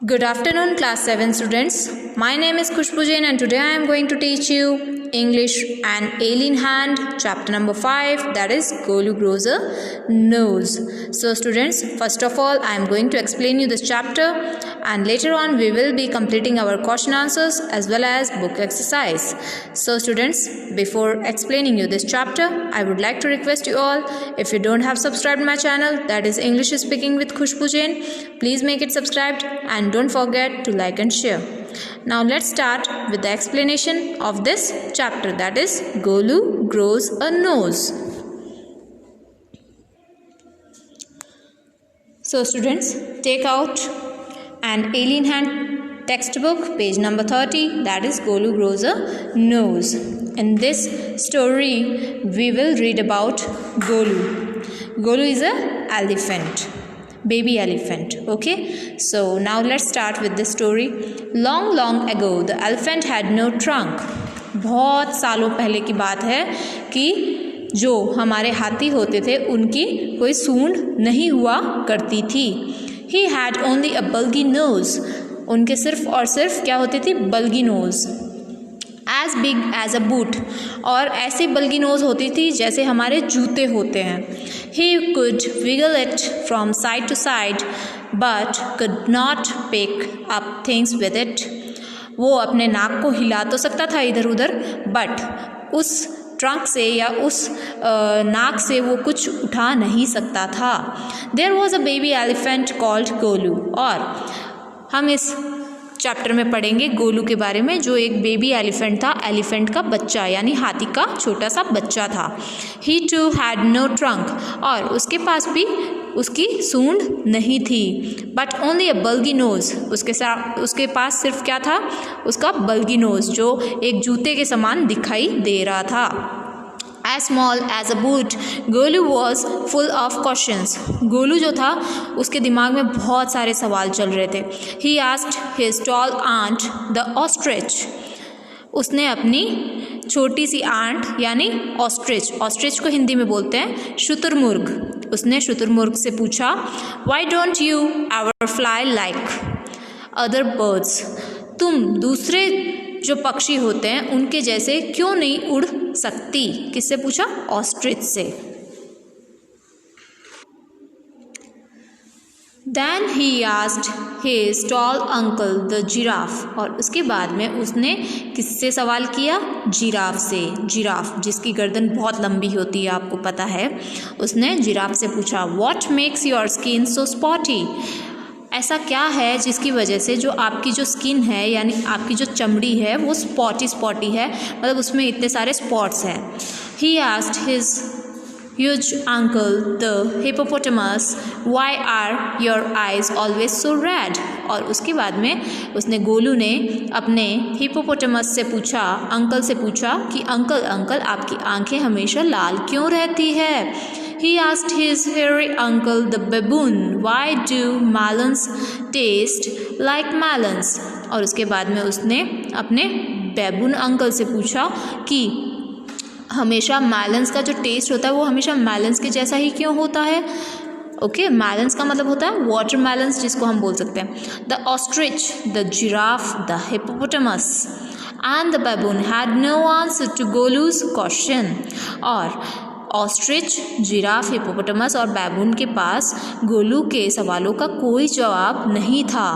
Good afternoon, class 7 students. My name is Khushbu Jain and today I am going to teach you English and Alien Hand, chapter number 5, that is Golu Grows a Nose. So students, first of all I am going to explain you this chapter and later on we will be completing our question answers as well as book exercise. So students, before explaining you this chapter, I would like to request you all, if you don't have subscribed my channel, that is English Speaking with Khushbu Jain, please make it subscribed and don't forget to like and share. Now let's start with the explanation of this chapter, that is Golu Grows a Nose. So students, take out an Alien Hand textbook, page number 30, that is Golu Grows a Nose. In this story, we will read about Golu. Golu is a elephant. Baby elephant. Okay, so now let's start with the story. Long ago the elephant had no trunk. बहुत सालों पहले की बात है कि जो हमारे हाथी होते थे उनकी कोई सूंड नहीं हुआ करती थी. He had only a bulgy nose. उनके सिर्फ और सिर्फ क्या होती थी? बल्गी knows. As big as a boot. और ऐसी बल्गी नोज होती थी जैसे हमारे जूते होते हैं. He could wiggle it from side to side but could not pick up things with it. वो अपने नाक को हिला तो सकता था इधर उधर, बट उस ट्रंक से या उस नाक से वो कुछ उठा नहीं सकता था. There was a baby elephant called Golu. और हम इस चैप्टर में पढ़ेंगे गोलू के बारे में, जो एक बेबी एलिफेंट था, एलिफेंट का बच्चा यानी हाथी का छोटा सा बच्चा था. He too had no trunk. और उसके पास भी उसकी सूंड नहीं थी. But only a bulgy nose. उसके पास सिर्फ क्या था? उसका बल्गी नोज, जो एक जूते के समान दिखाई दे रहा था. As small as a boot, Golu was full of questions. Golu जो था उसके दिमाग में बहुत सारे सवाल चल रहे थे. He asked his tall aunt, the ostrich. उसने अपनी छोटी सी आंट यानी ऑस्ट्रिच, ऑस्ट्रिच को हिंदी में बोलते हैं शुतुरमुर्ग. उसने शुतुरमुर्ग से पूछा, Why don't you ever fly like other birds? तुम दूसरे जो पक्षी होते हैं उनके जैसे क्यों नहीं उड़ सकती? किससे पूछा? ऑस्ट्रिच से. Then he asked his tall uncle the giraffe. और उसके बाद में उसने किससे सवाल किया? जिराफ से. जिराफ जिसकी गर्दन बहुत लंबी होती है, आपको पता है. उसने जिराफ से पूछा, What makes your skin so spotty? ऐसा क्या है जिसकी वजह से जो आपकी जो स्किन है यानी आपकी जो चमड़ी है वो स्पॉटी है, मतलब उसमें इतने सारे स्पॉट्स हैं. He asked his huge uncle the hippopotamus, Why are your eyes always so red? और उसके बाद में उसने गोलू ने अपने हिपोपोटामस से पूछा, अंकल से पूछा कि अंकल आपकी आंखें हमेशा लाल क्यों रहती है? He asked his hairy uncle the baboon, Why do melons taste like melons? और उसके बाद में उसने अपने बेबून अंकल से पूछा कि हमेशा मेलन्स का जो टेस्ट होता है वो हमेशा मेलन्स के जैसा ही क्यों होता है? ओके, मेलन्स का मतलब होता है वाटर मेलन्स, जिसको हम बोल सकते हैं. The ostrich, the giraffe, the hippopotamus and the baboon had no answer to Golu's question. और ऑस्ट्रिच, जिराफ, हिपोपोटामस और बैबून के पास गोलू के सवालों का कोई जवाब नहीं था.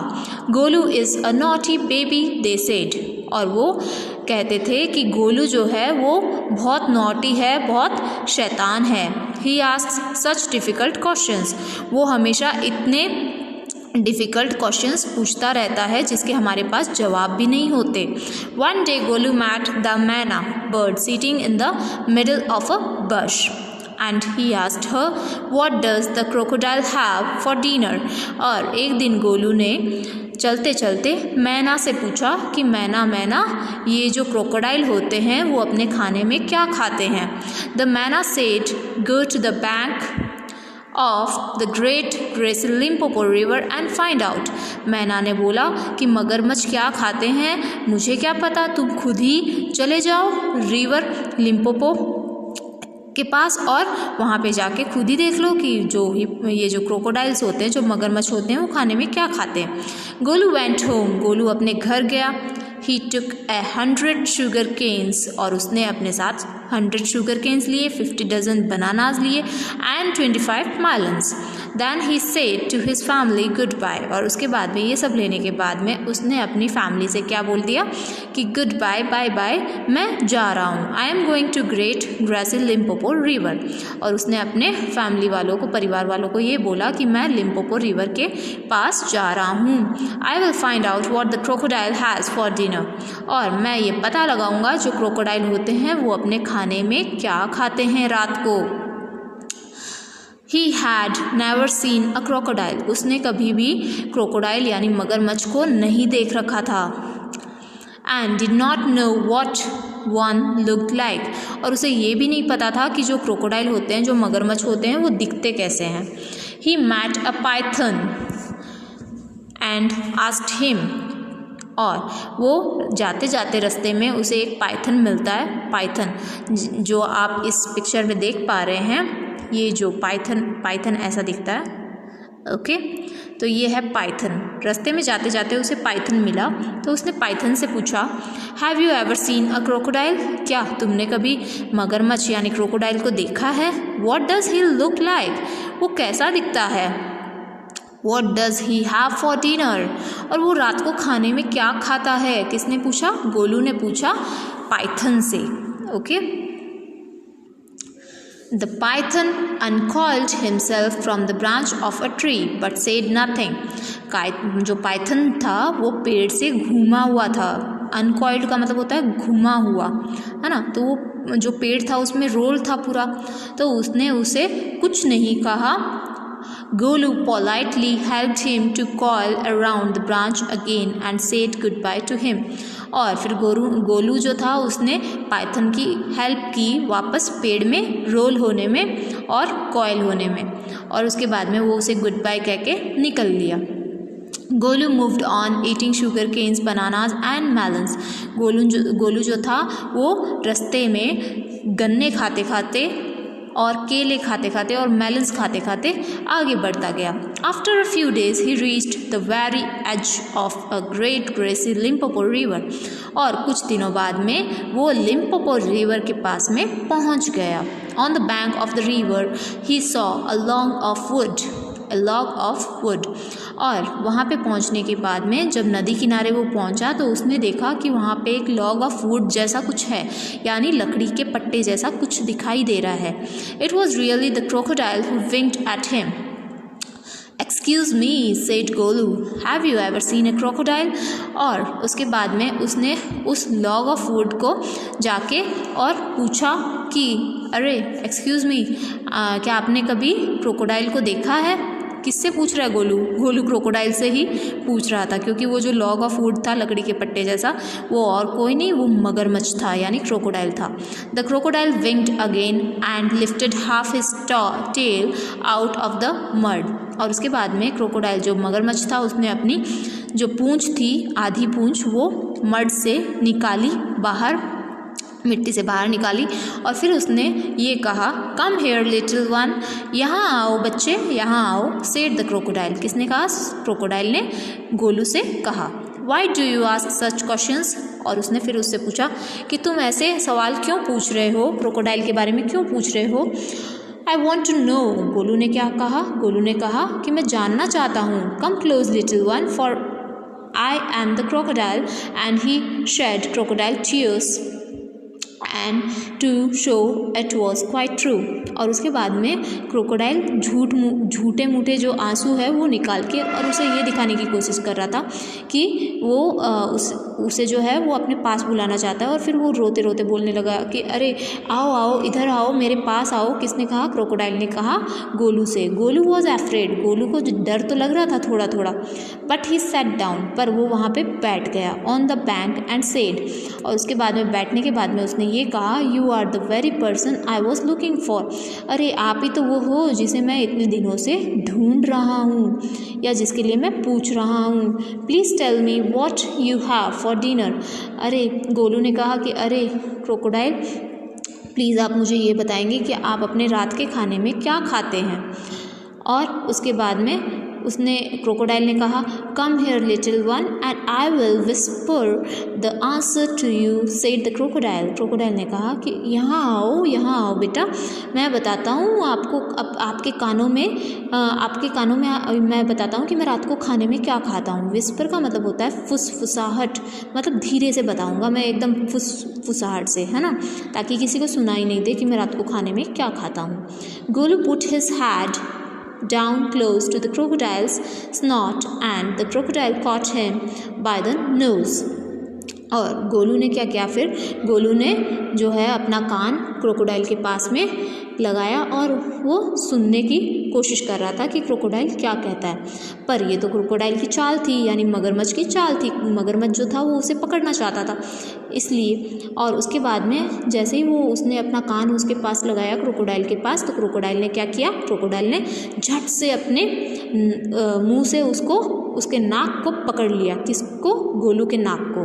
Golu is a naughty baby they said. और वो कहते थे कि गोलू जो है वो बहुत नॉटी है, बहुत शैतान है. ही आस्क्स सच डिफ़िकल्ट क्वेश्चंस. वो हमेशा इतने डिफ़िकल्ट क्वेश्चंस पूछता रहता है जिसके हमारे पास जवाब भी नहीं होते. One day Golu met the myna bird sitting in the middle of a bush and he asked her, What does the crocodile have for dinner? और एक दिन गोलू ने चलते चलते मैना से पूछा कि मैना ये जो क्रोकोडाइल होते हैं वो अपने खाने में क्या खाते हैं? The मैना said, Go to the bank of the great grassy Limpopo river and find out. मैना ने बोला कि मगरमच्छ क्या खाते हैं मुझे क्या पता, तुम खुद ही चले जाओ रिवर लिम्पोपो के पास और वहाँ पे जाके खुद ही देख लो कि ये जो क्रोकोडाइल्स होते हैं, जो मगरमच्छ होते हैं, वो खाने में क्या खाते हैं। गोलू वेंट होम, गोलू अपने घर गया। ही टुक 100 शुगर केन्स, और उसने अपने साथ 100 शुगर केन्स लिए, 50 डजन बनानाज लिए and 25 melons. Then he said to his family goodbye, और उसके बाद में ये सब लेने के बाद में उसने अपनी फैमिली से क्या बोल दिया कि गुड बाय, बाय बाय, मैं जा रहा हूँ। I am going to great grassy Limpopo river, और उसने अपने फैमिली वालों को, परिवार वालों को ये बोला कि मैं लिम्पोपो रिवर के पास जा रहा हूँ। I will find out what the crocodile has for dinner, और मैं ये पता लगाऊंगा जो क्रोकोडाइल होते हैं वो अपने खाने में क्या खाते हैं रात को। He had never seen a crocodile, उसने कभी भी क्रोकोडाइल यानी मगरमच्छ को नहीं देख रखा था। And did not know what one looked like, और उसे ये भी नहीं पता था कि जो क्रोकोडाइल होते हैं, जो मगरमच्छ होते हैं, वो दिखते कैसे हैं। He met a python and asked him, और वो जाते जाते रास्ते में उसे एक पाइथन मिलता है। पाइथन जो आप इस पिक्चर में देख पा रहे हैं, ये जो पाइथन ऐसा दिखता है। ओके, तो ये है पाइथन। रास्ते में जाते जाते उसे पाइथन मिला, तो उसने पाइथन से पूछा, have you ever seen a crocodile, क्या तुमने कभी मगरमच्छ यानी क्रोकोडाइल को देखा है। What does he look like, वो कैसा दिखता है। What does he have for dinner, और वो रात को खाने में क्या खाता है। किसने पूछा, गोलू ने पूछा पाइथन से। Okay, The python uncoiled himself from the branch of a tree but said nothing. जो पाइथन था वो पेड़ से घूमा हुआ था। अनकॉइल्ड का मतलब होता है घुमा हुआ, है ना। तो वो जो पेड़ था उसमें रोल था पूरा, तो उसने उसे कुछ नहीं कहा। Golu politely helped him to coil around the branch again and said goodbye to him. और फिर गोलू जो था उसने पाइथन की हेल्प की वापस पेड़ में रोल होने में और कॉयल होने में, और उसके बाद में वो उसे गुड बाय कह के निकल लिया। Golu moved on eating sugar canes, bananas and melons. Golu जो था वो रास्ते में गन्ने खाते खाते और केले खाते खाते और मेलन्स खाते खाते आगे बढ़ता गया। After a few days he reached the very edge of a great greasy Limpopo river, और कुछ दिनों बाद में वो लिम्पोपो रिवर के पास में पहुंच गया। On the bank of the river he saw a log of would, और वहाँ पे पहुँचने के बाद में जब नदी किनारे वो पहुँचा तो उसने देखा कि वहाँ पे एक लॉग ऑफ वुड जैसा कुछ है, यानी लकड़ी के पट्टे जैसा कुछ दिखाई दे रहा है। It was really the crocodile who winked at him. Excuse me, said Golu, have you ever seen a crocodile, और उसके बाद में उसने उस लॉग ऑफ वुड को जाके और पूछा कि अरे एक्सक्यूज़ मी, क्या आपने कभी क्रोकोडाइल को देखा है। किससे पूछ रहा है गोलू क्रोकोडाइल से ही पूछ रहा था, क्योंकि वो जो लॉग ऑफ वुड था लकड़ी के पट्टे जैसा, वो और कोई नहीं, वो मगरमच्छ था यानी क्रोकोडाइल था। The crocodile winked again and lifted half his tail out of the mud, और उसके बाद में क्रोकोडाइल जो मगरमच्छ था उसने अपनी जो पूंछ थी, आधी पूंछ, वो मड से निकाली, बाहर मिट्टी से बाहर निकाली, और फिर उसने ये कहा, कम हेयर लिटिल वन, यहाँ आओ बच्चे, यहाँ आओ। सेड द क्रोकोडाइल, किसने कहा, क्रोकोडाइल ने गोलू से कहा। Why do you ask such questions, और उसने फिर उससे पूछा कि तुम ऐसे सवाल क्यों पूछ रहे हो, क्रोकोडाइल के बारे में क्यों पूछ रहे हो। I want to know, Golu ने क्या कहा, गोलू ने कहा कि मैं जानना चाहता हूँ। Come close little one, for I am the crocodile, and he shed crocodile tears and to show it was quite true, और उसके बाद में क्रोकोडाइल झूठे मूठे जो आंसू है वो निकाल के और उसे ये दिखाने की कोशिश कर रहा था कि वो उसे जो है वो अपने पास बुलाना चाहता है, और फिर वो रोते रोते बोलने लगा कि अरे आओ आओ, इधर आओ, मेरे पास आओ। किसने कहा, क्रोकोडाइल ने कहा गोलू से। गोलू वॉज एफ्रेड, गोलू को डर तो लग रहा था थोड़ा थोड़ा, बट ही सेट डाउन, पर वो वहाँ पे बैठ गया on the bank and said, और उसके बाद में बैठने के बाद में उसने ये कहा, you are the very person I was looking for, अरे आप ही तो वो हो जिसे मैं इतने दिनों से ढूंढ रहा हूँ, या जिसके लिए मैं पूछ रहा हूँ। Please tell me what you have for dinner. अरे गोलू ने कहा कि अरे क्रोकोडाइल, प्लीज़ आप मुझे ये बताएंगे कि आप अपने रात के खाने में क्या खाते हैं। और उसके बाद में उसने क्रोकोडाइल ने कहा, come here little one and I will whisper the answer to you, said the crocodile. Crocodile ने कहा कि यहाँ आओ बेटा, मैं बताता हूँ आपको, आपके कानों में मैं बताता हूँ कि मैं रात को खाने में क्या खाता हूँ। विस्पर का मतलब होता है फुसफुसाहट, मतलब धीरे से बताऊँगा मैं, एकदम फुसफुसाहट से, है ना, ताकि किसी को सुनाई नहीं दे कि मैं रात को खाने में क्या खाता हूँ। Golu put his head down close to the crocodile's snout and the crocodile caught him by the nose। और गोलू ने क्या किया, फिर गोलू ने जो है अपना कान क्रोकोडाइल के पास में लगाया और वो सुनने की कोशिश कर रहा था कि क्रोकोडाइल क्या कहता है। पर ये तो क्रोकोडाइल की चाल थी, यानी मगरमच्छ की चाल थी। मगरमच्छ जो था वो उसे पकड़ना चाहता था, इसलिए। और उसके बाद में जैसे ही उसने अपना कान उसके पास लगाया क्रोकोडाइल के पास, तो क्रोकोडाइल ने क्या किया, क्रोकोडाइल ने झट से अपने मुंह से उसके नाक को पकड़ लिया। किसको? गोलू के नाक को।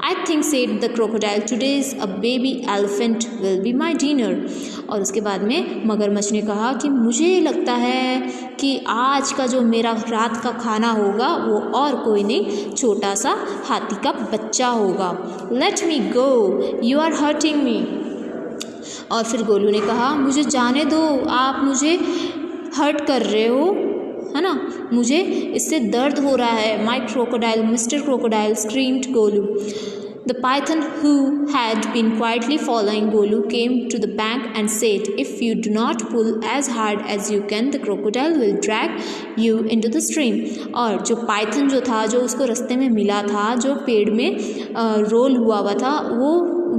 I think said the crocodile today's a baby elephant will be my dinner. और उसके बाद में मगरमच्छ ने कहा कि मुझे लगता है कि आज का जो मेरा रात का खाना होगा वो और कोई नहीं, छोटा सा हाथी का बच्चा होगा। Let me go, you are hurting me. और फिर गोलू ने कहा, मुझे जाने दो, आप मुझे हर्ट कर रहे हो, है ना, मुझे इससे दर्द हो रहा है। My crocodile, mister crocodile, screamed Golu. The python, who had been quietly following Golu, came to the bank and said, if you do not pull as hard as you can, the crocodile will drag you into the stream। और जो Python जो था, जो उसको रास्ते में मिला था, जो पेड़ में रोल हुआ था, वो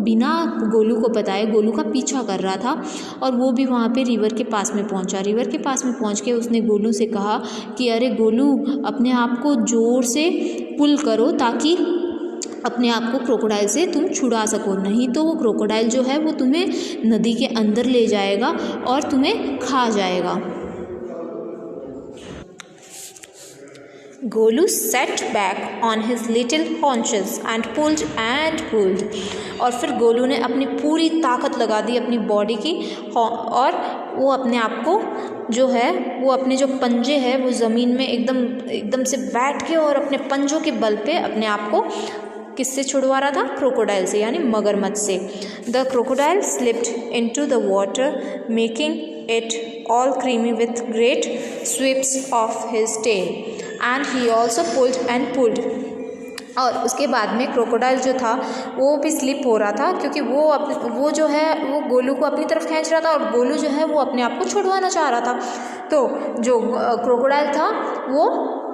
बिना गोलू को बताए गोलू का पीछा कर रहा था। और वो भी वहाँ पे रिवर के पास में पहुँचा। रिवर के पास में पहुँच के उसने गोलू से कहा कि अरे गोलू, अपने आप को ज़ोर से पुल करो ताकि अपने आप को क्रोकोडाइल से तुम छुड़ा सको, नहीं तो वो क्रोकोडाइल जो है वो तुम्हें नदी के अंदर ले जाएगा और तुम्हें खा जाएगा। Golu set back on his little haunches and pulled. और फिर गोलू ने अपनी पूरी ताकत लगा दी अपनी बॉडी की, और वो अपने आप को जो है वो अपने जो पंजे हैं वो ज़मीन में एकदम से बैठ के और अपने पंजों के बल पे अपने आप को किससे छुड़वा रहा था? क्रोकोडाइल से, यानी मगरमच्छ से। The crocodile slipped into the water making it all creamy with great sweeps of his tail and he also pulled and pulled. और उसके बाद में क्रोकोडाइल जो था वो भी स्लिप हो रहा था, क्योंकि वो जो है वो गोलू को अपनी तरफ खींच रहा था और गोलू जो है वो अपने आप को छुड़वाना चाह रहा था। तो जो क्रोकोडाइल था वो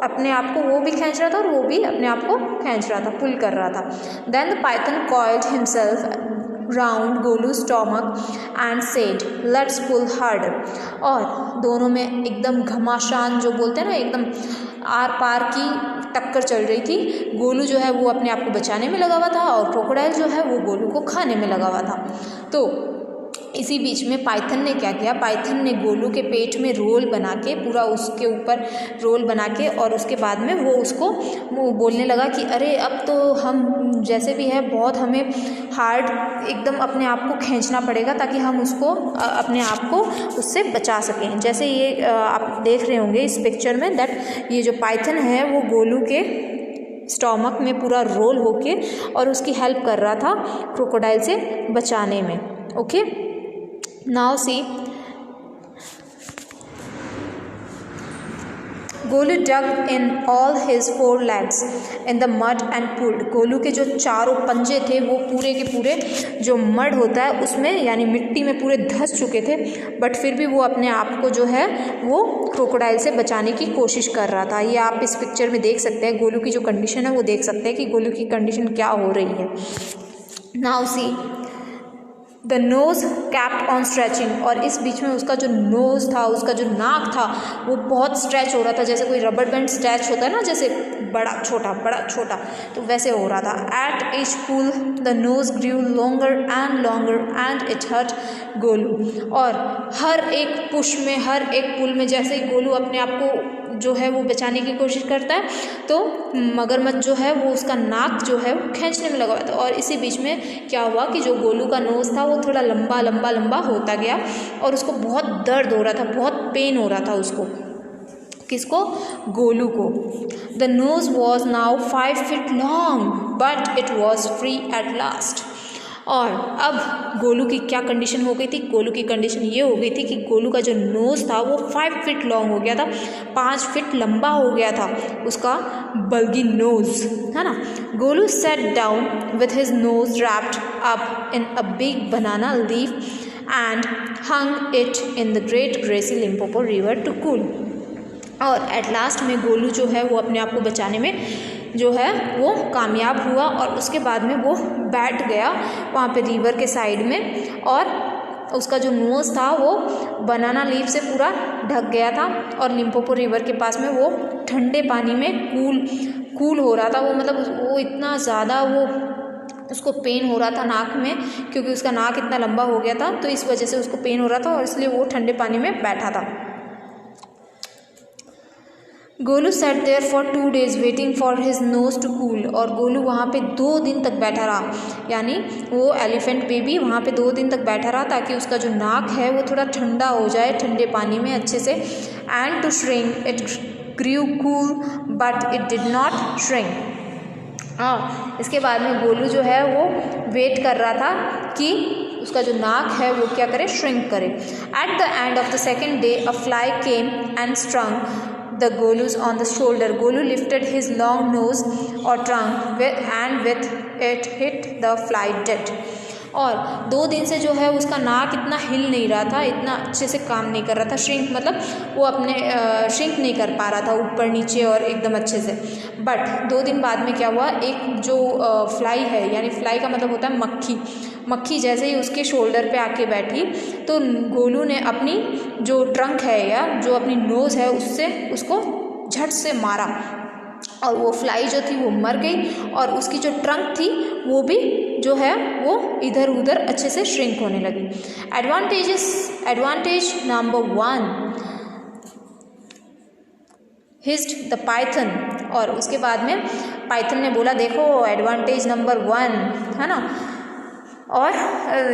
अपने आप को वो भी खींच रहा था और वो भी अपने आप को खींच रहा था, पुल कर रहा था। Then the python coiled himself round Golu stomach and said, let's pull harder. और दोनों में एकदम घमासान, जो बोलते हैं ना, एकदम आर पार की टक्कर चल रही थी। गोलू जो है वो अपने आप को बचाने में लगा हुआ था और क्रोकोडाइल जो है वो गोलू को खाने में लगा हुआ था। तो इसी बीच में पाइथन ने क्या किया, पाइथन ने गोलू के पेट में रोल बना के, पूरा उसके ऊपर रोल बना के, और उसके बाद में वो उसको बोलने लगा कि अरे अब तो हम जैसे भी है बहुत हमें हार्ड एकदम अपने आप को खींचना पड़ेगा ताकि हम उसको अपने आप को उससे बचा सकें। जैसे ये आप देख रहे होंगे इस पिक्चर में दैट ये जो पाइथन है वो गोलू के स्टोमक में पूरा रोल होके और उसकी हेल्प कर रहा था क्रोकोडाइल से बचाने में। Okay, now see, Golu dug in all his 4 legs in the mud and pulled. Golu के जो चारों पंजे थे वो पूरे के पूरे जो मड होता है उसमें, यानी मिट्टी में पूरे धंस चुके थे, बट फिर भी वो अपने आप को जो है वो क्रोकोडाइल से बचाने की कोशिश कर रहा था। ये आप इस पिक्चर में देख सकते हैं, गोलू की जो कंडीशन है वो देख सकते हैं कि गोलू की कंडीशन क्या हो रही है। Now see, the nose kept on stretching. और इस बीच में उसका जो नोज़ था, उसका जो नाक था वो बहुत स्ट्रेच हो रहा था, जैसे कोई रबर बैंड स्ट्रेच होता है ना, जैसे बड़ा छोटा, तो वैसे हो रहा था। At each pull the nose grew longer and it hurt Golu. और हर एक पुश में, हर एक पुल में जैसे ही गोलू अपने आप को जो है वो बचाने की कोशिश करता है, तो मगरमच्छ जो है वो उसका नाक जो है वो खींचने में लगा हुआ था। और इसी बीच में क्या हुआ कि जो गोलू का नोज़ था वो थोड़ा लंबा लंबा लंबा होता गया और उसको बहुत दर्द हो रहा था, बहुत पेन हो रहा था उसको। किसको? गोलू को। The nose was now 5 feet long but it was free at last. और अब गोलू की क्या कंडीशन हो गई थी? गोलू की कंडीशन ये हो गई थी कि गोलू का जो नोज़ था वो 5 feet लॉन्ग हो गया था, 5 feet लंबा हो गया था उसका बल्गी नोज़, है ना। Golu sat down with his nose wrapped up in a big banana leaf and hung it in the great greasy Limpopo river to cool. और एट लास्ट में गोलू जो है वो अपने आप को बचाने में जो है वो कामयाब हुआ और उसके बाद में वो बैठ गया वहाँ पे रिवर के साइड में और उसका जो नोज़ था वो बनाना लीफ से पूरा ढक गया था और लिम्पोपो रिवर के पास में वो ठंडे पानी में कूल हो रहा था। वो मतलब वो इतना ज़्यादा वो उसको पेन हो रहा था नाक में, क्योंकि उसका नाक इतना लंबा हो गया था तो इस वजह से उसको पेन हो रहा था और इसलिए वो ठंडे पानी में बैठा था। Golu sat there for 2 days waiting for his nose to cool. और गोलू वहाँ पे 2 दिन तक बैठा रहा, यानी वो एलिफेंट बेबी वहाँ पे 2 दिन तक बैठा रहा ताकि उसका जो नाक है वो थोड़ा ठंडा हो जाए ठंडे पानी में अच्छे से। And to shrink it grew cool but it did not shrink. इसके बाद में गोलू जो है वो वेट कर रहा था कि उसका जो नाक है वो क्या करे, श्रिंक करे। At the end of the second day a fly came and स्ट्रंग the Golus on the shoulder. Golu lifted his long nose or trunk and with it hit the fly dead. और 2 दिन से जो है उसका नाक इतना हिल नहीं रहा था, इतना अच्छे से काम नहीं कर रहा था, श्रिंक मतलब वो अपने श्रिंक नहीं कर पा रहा था ऊपर नीचे और एकदम अच्छे से। बट 2 दिन बाद में क्या हुआ, एक जो फ्लाई है, यानी फ्लाई का मतलब होता है मक्खी जैसे ही उसके शोल्डर पे आके बैठी तो गोलू ने अपनी जो ट्रंक है या जो अपनी नोज़ है उससे उसको झट से मारा और वो फ्लाई जो थी वो मर गई और उसकी जो ट्रंक थी वो भी जो है वो इधर उधर अच्छे से श्रिंक होने लगी। Advantage number 1 hissed the python. और उसके बाद में पाइथन ने बोला देखो एडवांटेज नंबर 1 है ना। और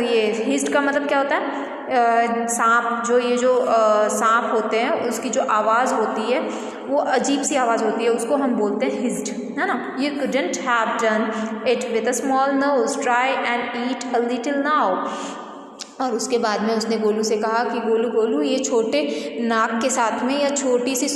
ये हिस्ट का मतलब क्या होता है, सांप जो सांप होते हैं उसकी जो आवाज़ होती है वो अजीब सी आवाज़ होती है, उसको हम बोलते हैं हिस्ड, है ना। You couldn't have done it with a small nose, try and eat a little now. और उसके बाद में उसने गोलू से कहा कि गोलू ये छोटे नाक के साथ में या छोटी सी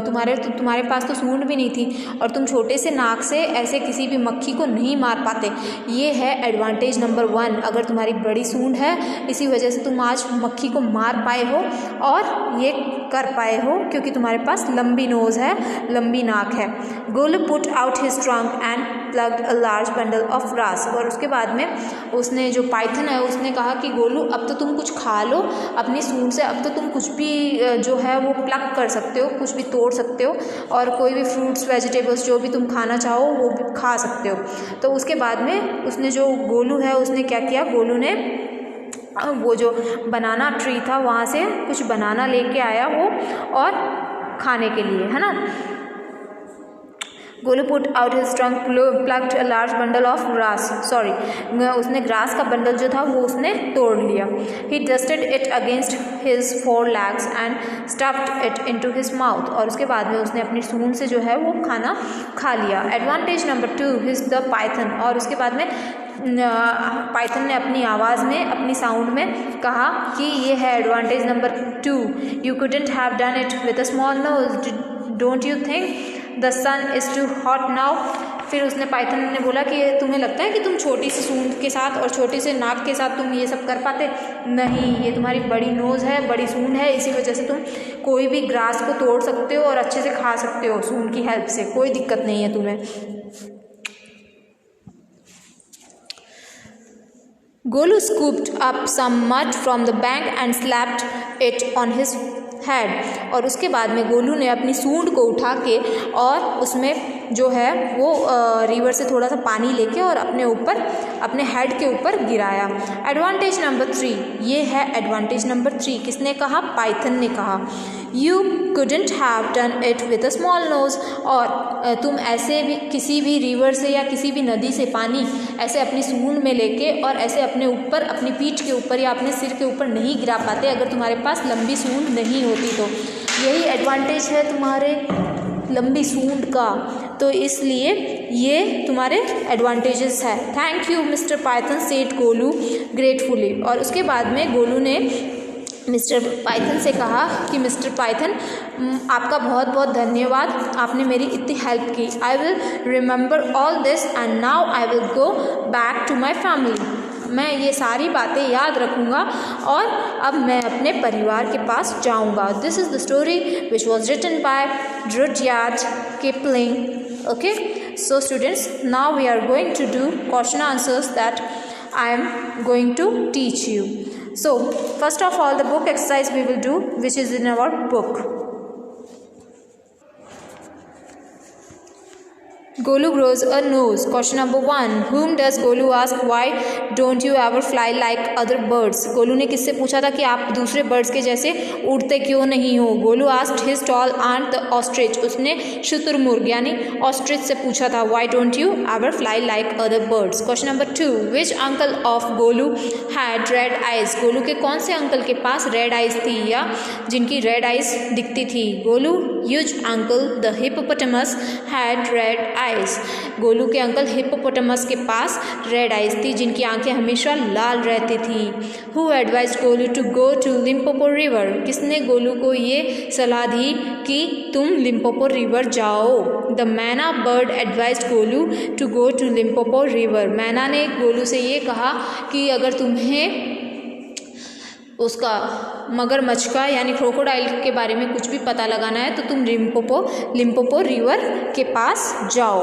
तुम्हारे पास तो सूंड भी नहीं थी और तुम छोटे से नाक से ऐसे किसी भी मक्खी को नहीं मार पाते। ये है एडवांटेज नंबर 1। अगर तुम्हारी बड़ी सूंड है इसी वजह से तुम आज मक्खी को मार पाए हो और ये कर पाए हो क्योंकि तुम्हारे पास लंबी नोज़ है, लंबी नाक है। Golu put out his trunk and plucked a large bundle of grass. और उसके बाद में उसने जो पाइथन है उसने कहा कि गोलू अब तो तुम कुछ खा लो अपनी सूंड से, अब तो तुम कुछ भी जो है वो प्लग कर सकते हो, कुछ भी तोड़ सकते हो और कोई भी फ्रूट्स वेजिटेबल्स जो भी तुम खाना चाहो वो भी खा सकते हो। तो उसके बाद में उसने जो गोलू है उसने क्या किया, गोलू ने वो जो बनाना ट्री था वहाँ से कुछ बनाना लेके आया वो और खाने के लिए, है ना। Golu put out his trunk, plucked a large bundle of grass, उसने ग्रास का बंडल जो था वो उसने तोड़ लिया। He dusted it against his 4 legs and stuffed it into his mouth. और उसके बाद में उसने अपनी सूंड से जो है वो खाना खा लिया। Advantage number 2 his the python. और उसके बाद में पाइथन ने अपनी आवाज़ में, अपनी साउंड में कहा कि ये है advantage number 2, you couldn't have done it with a small nose, don't you think the sun is too hot now. फिर उसने पाइथन ने बोला कि तुम्हें लगता है कि तुम छोटी सी सूंड के साथ और छोटे से नाक के साथ तुम ये सब कर पाते? नहीं, ये तुम्हारी बड़ी नोज़ है, बड़ी सूंड है, इसी वजह से तुम कोई भी ग्रास को तोड़ सकते हो और अच्छे से खा सकते हो सूंड की हेल्प से, कोई दिक्कत नहीं है तुम्हें। Golu scooped up some mud from the bank and slapped it on his head। और उसके बाद में गोलू ने अपनी सूंड को उठा के और उसमें जो है वो रिवर से थोड़ा सा पानी लेके और अपने ऊपर, अपने हेड के ऊपर गिराया। एडवांटेज नंबर 3, ये है एडवांटेज नंबर 3। किसने कहा? पाइथन ने कहा। You couldn't have done it with a small nose। और तुम ऐसे भी किसी भी रिवर से या किसी भी नदी से पानी ऐसे अपनी सूंड में लेके और ऐसे अपने ऊपर, अपनी पीठ के ऊपर या अपने सिर के ऊपर नहीं गिरा पाते अगर तुम्हारे पास लंबी सूंड नहीं होती तो। यही एडवांटेज है तुम्हारे लंबी सूंड का, तो इसलिए ये तुम्हारे एडवांटेजेस है। Thank you mister Python, said Golu gratefully. और उसके बाद में गोलू ने मिस्टर पाइथन से कहा कि मिस्टर पाइथन, आपका बहुत बहुत धन्यवाद, आपने मेरी इतनी हेल्प की। I will remember all this and now I will go back to my family. मैं ये सारी बातें याद रखूँगा और अब मैं अपने परिवार के पास जाऊँगा। This is the story which was written by Rudyard Kipling. Okay, so students, now we are going to do question answers that I am going to teach you. So first of all, the book exercise we will do, which is in our book. Golu grows a nose. Question number 1. Whom does Golu ask, why don't you ever fly like other birds? Golu ने किससे पूछा था कि आप दूसरे birds के जैसे उड़ते क्यों नहीं हो? Golu asked his tall aunt the ostrich. उसने शुतुरमुर्ग यानी ऑस्ट्रिच से पूछा था why don't you ever fly like other birds? Question number 2. Which uncle of Golu had red eyes? Golu के कौन से अंकल के पास रेड आइज थी या जिनकी रेड आइज दिखती थी? Golu huge uncle the hippopotamus had red eyes. Golu के अंकल हिप्पोपोटामस के पास रेड आइज थी जिनकी आंखें हमेशा लाल रहती थी। Who advised Golu to go to Limpopo river? किसने गोलू को ये सलाह दी कि तुम लिम्पोपो रिवर जाओ? The मैना bird advised Golu to go to Limpopo river. मैना ने गोलू से ये कहा कि अगर तुम्हें उसका मगरमच्छ का यानी क्रोकोडाइल के बारे में कुछ भी पता लगाना है तो तुम लिम्पोपो रिवर के पास जाओ।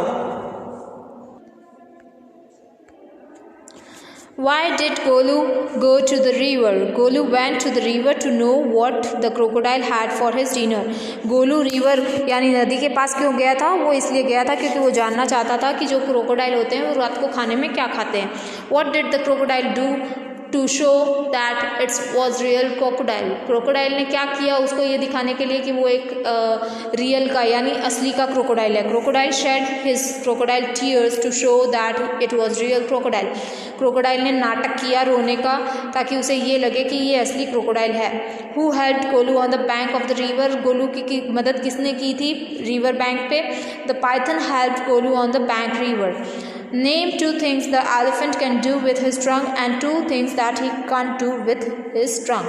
Why did Golu go to the river? Golu went to the river to know what the crocodile had for his dinner. Golu river यानी नदी के पास क्यों गया था? वो इसलिए गया था क्योंकि वो जानना चाहता था कि जो क्रोकोडाइल होते हैं वो रात को खाने में क्या खाते हैं। What did the crocodile do to show that it was real crocodile? Crocodile ने क्या किया उसको ये दिखाने के लिए कि वो एक रियल का यानी असली का क्रोकोडाइल है। Crocodile shed his crocodile tears to show that it was real crocodile. Crocodile ने नाटक किया रोने का ताकि उसे ये लगे कि ये असली क्रोकोडाइल है। Who helped Golu on the bank of the river? Golu की मदद किसने की थी रिवर बैंक पे? The python helped Golu on the bank river. Name 2 things the elephant can do with his trunk and 2 things that he can't do with his trunk.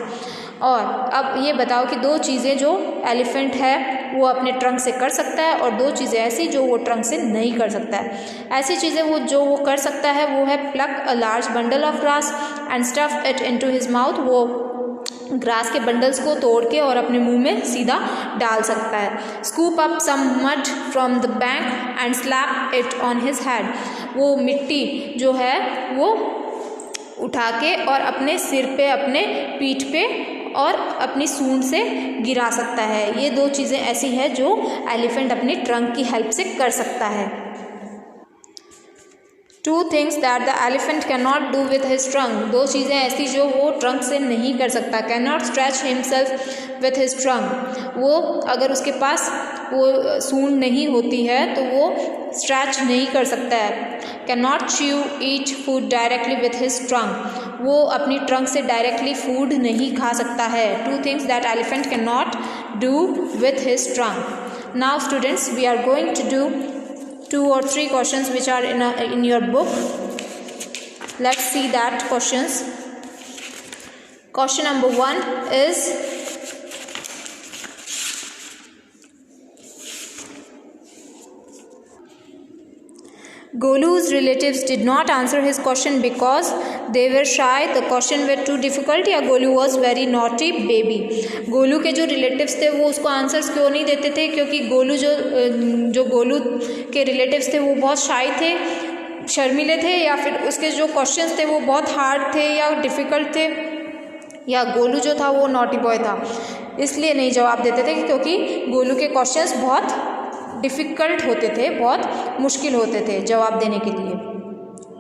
और अब ये बताओ कि 2 चीज़ें जो एलिफेंट है वो अपने ट्रंक से कर सकता है और 2 चीज़ें ऐसी जो वो ट्रंक से नहीं कर सकता है। ऐसी चीज़ें वो कर सकता है वो है pluck a large bundle of grass and stuff it into his mouth. वो ग्रास के बंडल्स को तोड़ के और अपने मुंह में सीधा डाल सकता है। Scoop up some mud from the bank and slap it on his head. वो मिट्टी जो है वो उठा के और अपने सिर पे, अपने पीठ पे और अपनी सूंड से गिरा सकता है। ये 2 चीज़ें ऐसी हैं जो एलिफेंट अपनी ट्रंक की हेल्प से कर सकता है। 2 things that the elephant cannot do with his trunk. 2 चीज़ें ऐसी जो वो ट्रंक से नहीं कर सकता। Cannot stretch himself with his trunk. वो अगर उसके पास वो सूंड नहीं होती है तो वो स्ट्रैच नहीं कर सकता है। Cannot chew eat food directly with his trunk. वो अपनी ट्रंक से डायरेक्टली फूड नहीं खा सकता है। 2 things that elephant cannot do with his trunk. Now students, we are going to do 2 or 3 questions which are in your book. Let's see that questions. Question number 1 is Golu's relatives did not answer his question because they were shy. The question were too difficult या Golu was very naughty baby. Golu के जो relatives थे वो उसको answers क्यों नहीं देते थे? क्योंकि गोलू जो गोलू के रिलेटिव्स थे वो बहुत शाई थे, शर्मीले थे, या फिर उसके जो क्वेश्चंस थे वो बहुत हार्ड थे या डिफ़िकल्ट थे, या गोलू जो था वो नॉटी बॉय था, इसलिए नहीं जवाब देते थे क्योंकि गोलू के क्वेश्चंस बहुत डिफ़िकल्ट होते थे, बहुत मुश्किल होते थे जवाब देने के लिए।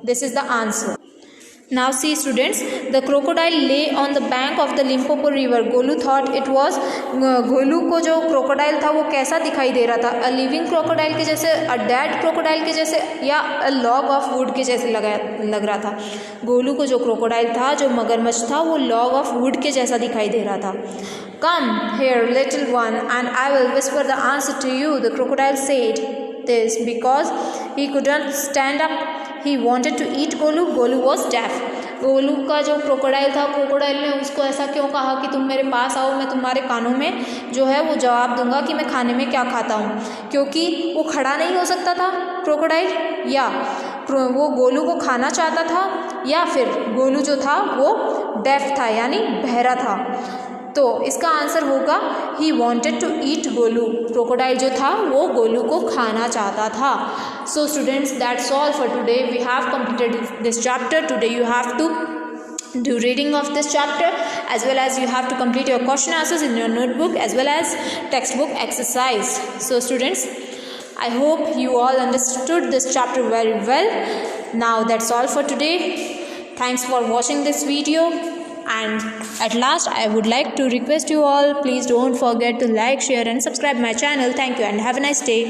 This is the answer. Now see students, the crocodile lay on the bank of the Limpopo river. Golu thought it was, Golu को जो क्रोकोडाइल था वो कैसा दिखाई दे रहा था, अ लिविंग क्रोकोडाइल के जैसे, अ डेड क्रोकोडाइल के जैसे, या अ लॉग ऑफ वुड के जैसे लग रहा था। गोलू को जो क्रोकोडाइल था, जो मगरमच्छ था, वो लॉग ऑफ वुड के जैसा दिखाई दे रहा था। Come here little one and I will whisper the answer to you, the crocodile said this because he couldn't stand up. He wanted to eat Golu. Golu was deaf. Golu का जो crocodile था, crocodile ने उसको ऐसा क्यों कहा कि तुम मेरे पास आओ, मैं तुम्हारे कानों में जो है वो जवाब दूंगा कि मैं खाने में क्या खाता हूँ, क्योंकि वो खड़ा नहीं हो सकता था क्रोकोडाइल, या वो गोलू को खाना चाहता था, या फिर गोलू जो था वो डेफ था यानी बहरा था। तो इसका आंसर होगा he wanted to eat Golu. Crocodile जो था वो गोलू को खाना चाहता था। So students, that's all for today. We have completed this chapter. Today you have to do reading of this chapter, as well as you have to complete your question answers in your notebook as well as textbook exercise. So students, I hope you all understood this chapter very well. Now that's all for today. Thanks for watching this video. And at last, I would like to request you all, please don't forget to like, share and subscribe my channel. Thank you and have a nice day.